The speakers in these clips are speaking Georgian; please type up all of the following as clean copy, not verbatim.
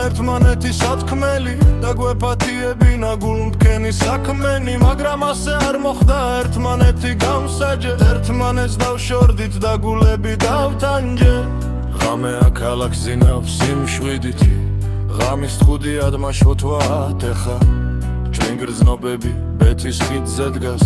ერთმანეთის სათქმელი და გვეპატიებინა გულმდგენი საქმენი, მაგრამ ასე არ მოხდა ერთმანეთი გამსაჯეთ, ერთმანეთს დავშორდით და გულები დავთანჯე. ღამე აქ ზინავს სიმშვიდით, ღამის თხუდიად მაშოთვა ათეხა, ჩვენ გრძნობები ბეთის ხიდზე დგას,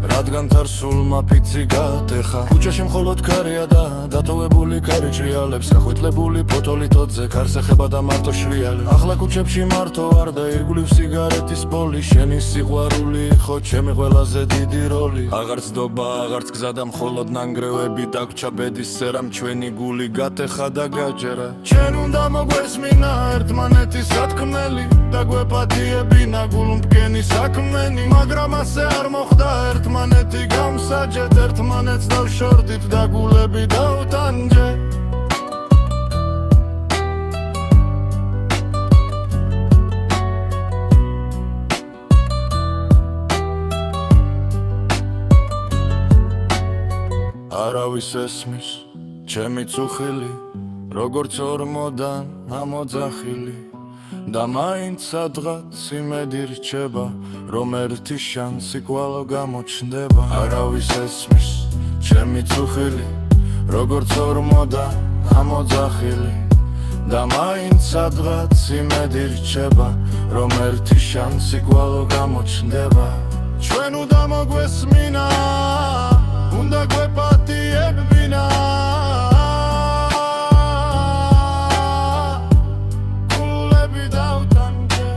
რადგან თარსულმა ფიცი გატეხა. ქუჩაში მხოლოდ ქარია და დატოვებული კარი ჭრიალებს, გახვიტლებული ფოტოლი თოთზე ქარს ეხება და მარტო შრიალებს. ახლა ქუჩებში მარტო არ და ირგვლივ სიგარეტის პოლი, შენი სიყვარული ხო ჩემი ყველაზე დიდი როლი. აღარ ცდობა, აღარც გზა და მხოლოდ ნანგრევები დაგვრჩა ბედის სერამ, ჩვენი გული გატეხა და გაჯერა. ჩვენ უნდა მოგვესმინა ერთმანეთის სათქმელი და გვეპატიებინა გულმდგენი საქმენი, მაგრამ ასე არ მოხდა ერთმანეთი გამსაჯეთ, ერთმანეთს დავშორდით და გულები დავთანჯე. არავის ესმის ჩემი წუხილი, როგორც ორმოდან ამოძახილი, და მაინც სადღაც იმედი რჩება, რომ ერთი შანსი კვალო გამოჩნდება. არავის ესმის ჩემი წუხილი, როგორც ორმოდან ამოძახილი, და მაინც სადღაც იმედი რჩება, რომ ერთი შანსი კვალო გამოჩნდება. ჩვენ უნდა მოგვესმინა, უნდა გვეპატიებინა გულები დავთანჯე.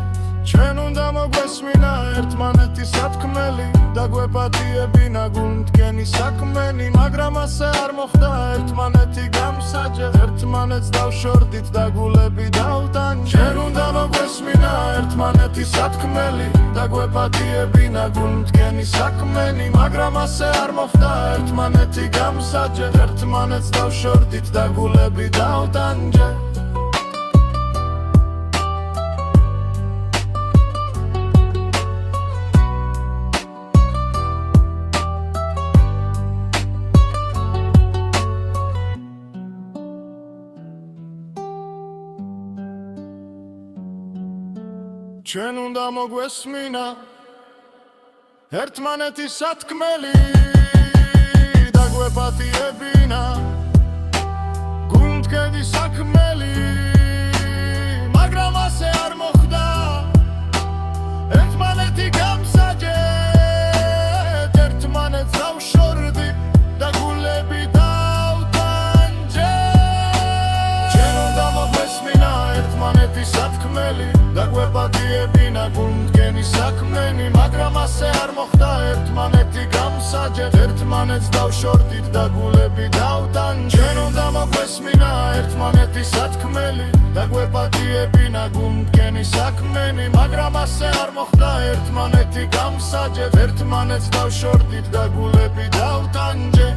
ჩვენ უნდა მოგვესმინა ერთმანეთის სათქმელი და გვეპატიებინა გულმდგენი საქმენი, მაგრამ ასე არ მოხდა ერთმანეთი გამსაჯეთ, ერთმანეთს დავშორდით და გულები დავთანჯე. ჩვენ უნდა მოგვესმინა ერთმანეთის სათქმელი და გვეპატიებინა გულმდგენი საქმენი, მაგრამ ასე არ მოხდა ერთმანეთი გამსაჯეთ, ერთმანეთს დავშორდით და გულები დავთანჯე. ჩვენ უნდა მოგვესმინა ერთმანეთის სათქმელი და გვეპატიებინა გულმდგენი საქმელი, მაგრამ ასე არ მოხდა ერთმანეთი გამსაჯეთ, ერთმანეთს დავშორდით და გულები დავთანჯე. ჩვენ უნდა მოგვესმინა ერთმანეთის სათქმელი და გვეპატიებინა გულმდგენი საქმენი, მაგრამ ასე არ მოხდა ერთმანეთი გამსაჯეთ, ერთმანეთს დავშორდით და გულები დავთანჯე. ჩვენ უნდა მოგვესმინა ერთმანეთის სათქმელი და გვეპატიებინა გულმდგენი საქმენი, მაგრამ ასე არ მოხდა ერთმანეთი გამსაჯეთ, ერთმანეთს დავშორდით და გულები დავთანჯე.